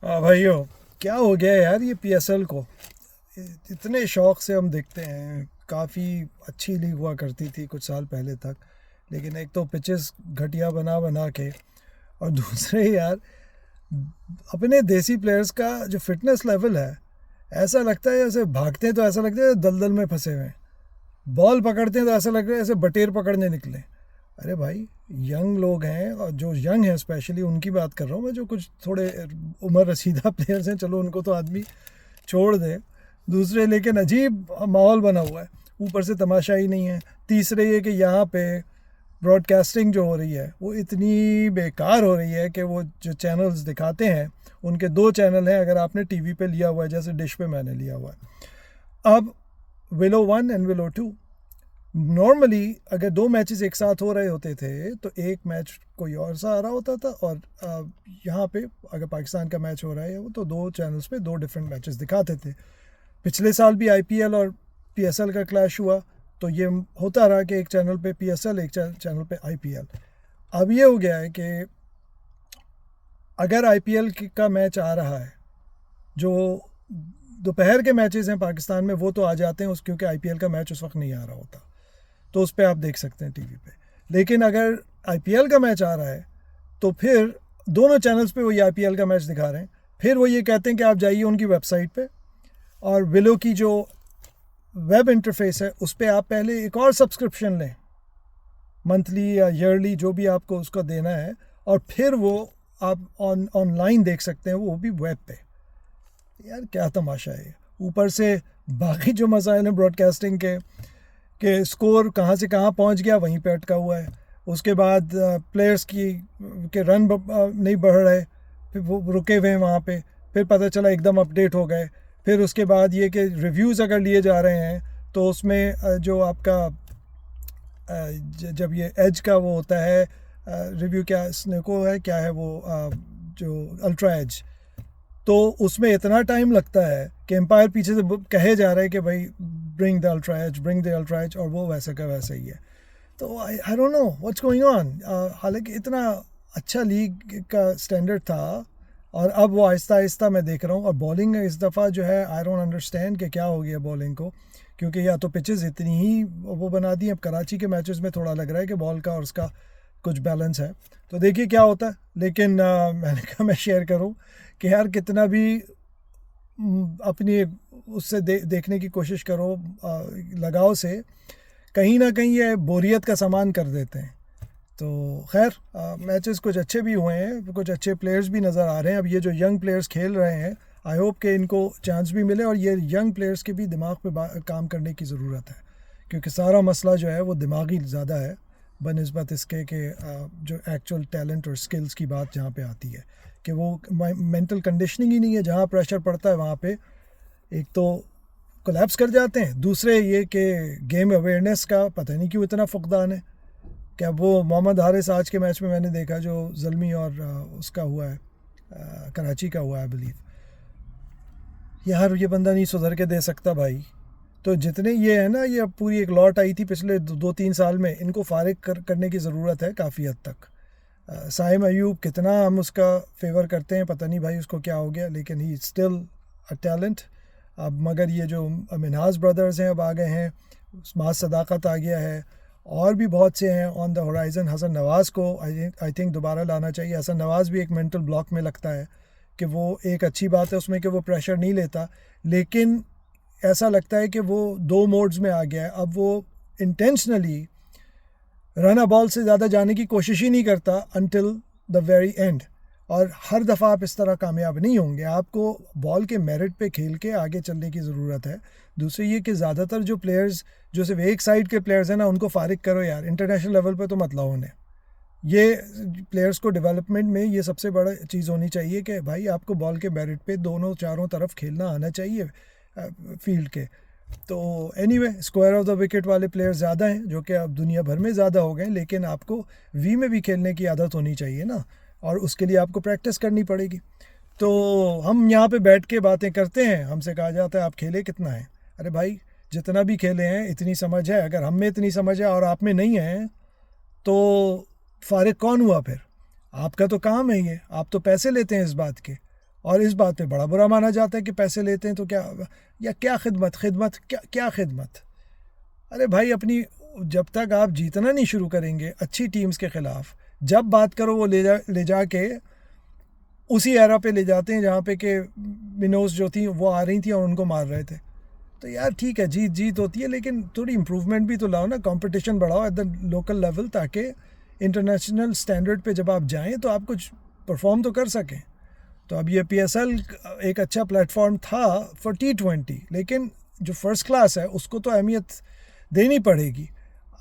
हाँ भाइयों, क्या हो गया यार ये पीएसएल को। इतने शौक से हम देखते हैं, काफ़ी अच्छी लीग हुआ करती थी कुछ साल पहले तक। लेकिन एक तो पिचेस घटिया बना बना के, और दूसरे यार अपने देसी प्लेयर्स का जो फिटनेस लेवल है, ऐसा लगता है जैसे भागते हैं तो ऐसा लगता है दलदल में फंसे हुए हैं। बॉल पकड़ते हैं तो ऐसा लग रहा है ऐसे बटेर पकड़ने निकले। अरे भाई, यंग लोग हैं, और जो यंग हैं स्पेशली उनकी बात कर रहा हूँ मैं। जो कुछ थोड़े उम्र रसीदा प्लेयर्स हैं, चलो उनको तो आदमी छोड़ दे। दूसरे लेकिन अजीब माहौल बना हुआ है, ऊपर से तमाशा ही नहीं है। तीसरे ये कि यहाँ पे ब्रॉडकास्टिंग जो हो रही है वो इतनी बेकार हो रही है कि वो जो चैनल्स दिखाते हैं, उनके दो चैनल हैं अगर आपने टीवी पे लिया हुआ है, जैसे डिश पे मैंने लिया हुआ है। अब willow one and willow two, normally अगर दो मैचेस एक साथ हो रहे होते थे तो एक मैच कोई और सा आ रहा होता था, और यहाँ पे अगर पाकिस्तान का मैच हो रहा है वो तो दो चैनल्स पे दो डिफरेंट मैचेस दिखाते थे। पिछले साल भी आईपीएल और पीएसएल का क्लैश हुआ, तो ये होता रहा कि एक चैनल पे पीएसएल, एक चैनल पे आईपीएल। अब ये हो गया है कि अगर आईपीएल का मैच आ रहा है, जो दोपहर के मैचेस हैं पाकिस्तान में, वो तो आ जाते हैं उस, क्योंकि आईपीएल का मैच उस वक्त नहीं आ रहा होता, तो उस पर आप देख सकते हैं टीवी पे। लेकिन अगर आईपीएल का मैच आ रहा है तो फिर दोनों चैनल्स पे वही आईपीएल का मैच दिखा रहे हैं। फिर वो ये कहते हैं कि आप जाइए उनकी वेबसाइट पे, और विलो की जो वेब इंटरफेस है उस पर आप पहले एक और सब्सक्रिप्शन लें, मंथली या ईयरली जो भी आपको उसका देना है, और फिर वो आप ऑनलाइन देख सकते हैं, वो भी वेब पे। यार क्या तमाशा है। ऊपर से बाकी जो मसाइल हैं ब्रॉडकास्टिंग के स्कोर कहाँ से कहाँ पहुँच गया वहीं पे अटका हुआ है। उसके बाद प्लेयर्स की के रन नहीं बढ़ रहे, फिर वो रुके हुए हैं वहाँ पे। फिर पता चला एकदम अपडेट हो गए। फिर उसके बाद ये कि रिव्यूज़ अगर लिए जा रहे हैं तो उसमें जो आपका जब ये एज का वो होता है रिव्यू, क्या स्नेको है, क्या है वो जो अल्ट्रा एज, तो उसमें इतना टाइम लगता है कि एम्पायर पीछे से कहे जा रहा है कि भाई bring the ultra edge, bring the ultra edge, और वो वैसे का वैसा ही है। तो I don't know what's going on. हालांकि इतना अच्छा लीग का स्टैंडर्ड था, और अब वो आहिस्ता आहिस्ता मैं देख रहा हूँ। और बॉलिंग इस दफ़ा जो है, आई डोंट अंडरस्टैंड कि क्या हो गया बॉलिंग को। क्योंकि या तो पिचेस इतनी ही वो बना दी, अब कराची के मैचेस में थोड़ा लग रहा है कि बॉल का और उसका कुछ बैलेंस है। तो देखिए क्या होता है। लेकिन मैंने कहा मैं शेयर करूं कि यार कितना भी अपनी उससे देखने की कोशिश करो, लगाव से, कहीं ना कहीं ये बोरियत का सामान कर देते हैं। तो खैर, मैचेस कुछ अच्छे भी हुए हैं, कुछ अच्छे प्लेयर्स भी नज़र आ रहे हैं। अब ये जो यंग प्लेयर्स खेल रहे हैं, आई होप कि इनको चांस भी मिले, और ये यंग प्लेयर्स के भी दिमाग पे काम करने की ज़रूरत है। क्योंकि सारा मसला जो है वो दिमागी ज़्यादा है बनस्बत इसके कि जो एक्चुअल टैलेंट और स्किल्स की बात जहाँ पे आती है, कि वो मेंटल कंडीशनिंग ही नहीं है। जहाँ प्रेशर पड़ता है वहाँ पे एक तो कोलैप्स कर जाते हैं, दूसरे ये कि गेम अवेयरनेस का पता नहीं क्यों इतना फुकदान है। क्या वो मोहम्मद हारिस आज के मैच में मैंने देखा जो जल्मी और उसका हुआ है, कराची का हुआ है बिलीव, यार ये बंदा नहीं सुधर के दे सकता भाई। तो जितने ये है ना, ये अब पूरी एक लॉट आई थी पिछले 2-3 साल में, इनको फारिग करने की ज़रूरत है काफ़ी हद तक। साइम अयूब कितना हम उसका फेवर करते हैं, पता नहीं भाई उसको क्या हो गया, लेकिन ही स्टिल अ टैलेंट। अब मगर ये जो मिनहाज ब्रदर्स हैं अब आ गए हैं, माज सदाकत आ गया है, और भी बहुत से हैं ऑन द होराइज़न। हसन नवाज़ को आई थिंक दोबारा लाना चाहिए। हसन नवाज़ भी एक मेंटल ब्लॉक में लगता है, कि वो एक अच्छी बात है उसमें कि वो प्रेशर नहीं लेता, लेकिन ऐसा लगता है कि वो दो मोड्स में आ गया है। अब वो इंटेंशनली रन बॉल से ज़्यादा जाने की कोशिश ही नहीं करता अनटिल द वेरी एंड। और हर दफ़ा आप इस तरह कामयाब नहीं होंगे, आपको बॉल के मेरिट पे खेल के आगे चलने की ज़रूरत है। दूसरी ये कि ज़्यादातर जो प्लेयर्स जो सिर्फ एक साइड के प्लेयर्स हैं ना, उनको फारिग करो यार, इंटरनेशनल लेवल पे तो मत लाओ उन्हें। ये प्लेयर्स को डेवलपमेंट में ये सबसे बड़ा चीज़ होनी चाहिए कि भाई आपको बॉल के मेरिट पे दोनों चारों तरफ खेलना आना चाहिए फील्ड के। तो anyway, square of the wicket वाले प्लेयर ज़्यादा हैं, जो कि अब दुनिया भर में ज़्यादा हो गए, लेकिन आपको वी में भी खेलने की आदत होनी चाहिए ना, और उसके लिए आपको प्रैक्टिस करनी पड़ेगी। तो हम यहाँ पे बैठ के बातें करते हैं, हमसे कहा जाता है आप खेले कितना है। अरे भाई, जितना भी खेले हैं इतनी समझ है। अगर हम में इतनी समझ है और आप में नहीं है, तो फारिग कौन हुआ फिर? आपका तो काम है ये, आप तो पैसे लेते हैं इस बात के। और इस बात पे बड़ा बुरा माना जाता है कि पैसे लेते हैं तो क्या, या क्या खिदमत, क्या खिदमत। अरे भाई अपनी, जब तक आप जीतना नहीं शुरू करेंगे अच्छी टीम्स के ख़िलाफ़, जब बात करो वो ले जाके उसी एरा पे ले जाते हैं जहाँ पे कि मिनोज जो थी वो आ रही थी और उनको मार रहे थे। तो यार ठीक है, जीत होती है, लेकिन थोड़ी इम्प्रूवमेंट भी तो लाओ ना, कंपटीशन बढ़ाओ एट द लोकल लेवल, ताकि इंटरनेशनल स्टैंडर्ड पे जब आप जाएं तो आप कुछ परफॉर्म तो कर सकें। तो अब ये PSL एक अच्छा प्लेटफॉर्म था फॉर T20, लेकिन जो फर्स्ट क्लास है उसको तो अहमियत देनी पड़ेगी।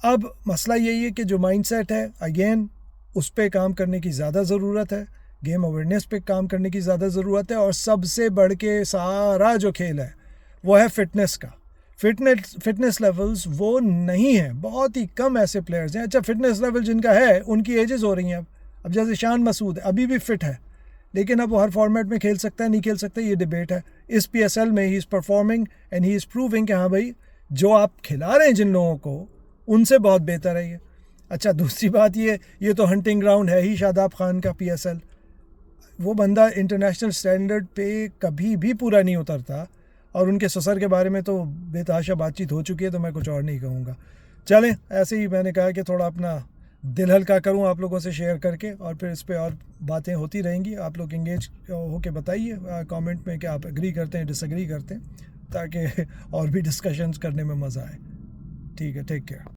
अब मसला यही है कि जो माइंडसेट है, अगेन उस पर काम करने की ज़्यादा ज़रूरत है, गेम अवेयरनेस पे काम करने की ज़्यादा ज़रूरत है, और सबसे बढ़ के सारा जो खेल है वो है फिटनेस का। फिटनेस लेवल्स वो नहीं है, बहुत ही कम ऐसे प्लेयर्स हैं। अच्छा, फिटनेस लेवल जिनका है उनकी एजेस हो रही हैं अब जैसे शान मसूद अभी भी फिट है, लेकिन अब वो हर फॉर्मेट में खेल सकता है नहीं खेल सकता ये डिबेट है। इस PSL में he is performing and he is proving कि हाँ भाई जो आप खिला रहे हैं जिन लोगों को उनसे बहुत बेहतर है ये। अच्छा, दूसरी बात ये तो हंटिंग ग्राउंड है ही शादाब खान का PSL। वो बंदा इंटरनेशनल स्टैंडर्ड पे कभी भी पूरा नहीं उतरता, और उनके ससर के बारे में तो बेतहाशा बातचीत हो चुकी है, तो मैं कुछ और नहीं कहूँगा। चलें, ऐसे ही मैंने कहा कि थोड़ा अपना दिल हल्का करूं आप लोगों से शेयर करके, और फिर इस पे और बातें होती रहेंगी। आप लोग इंगेज होके बताइए कमेंट में कि आप एग्री करते हैं डिसएग्री करते हैं, ताकि और भी डिस्कशंस करने में मज़ा आए। ठीक है, टेक केयर।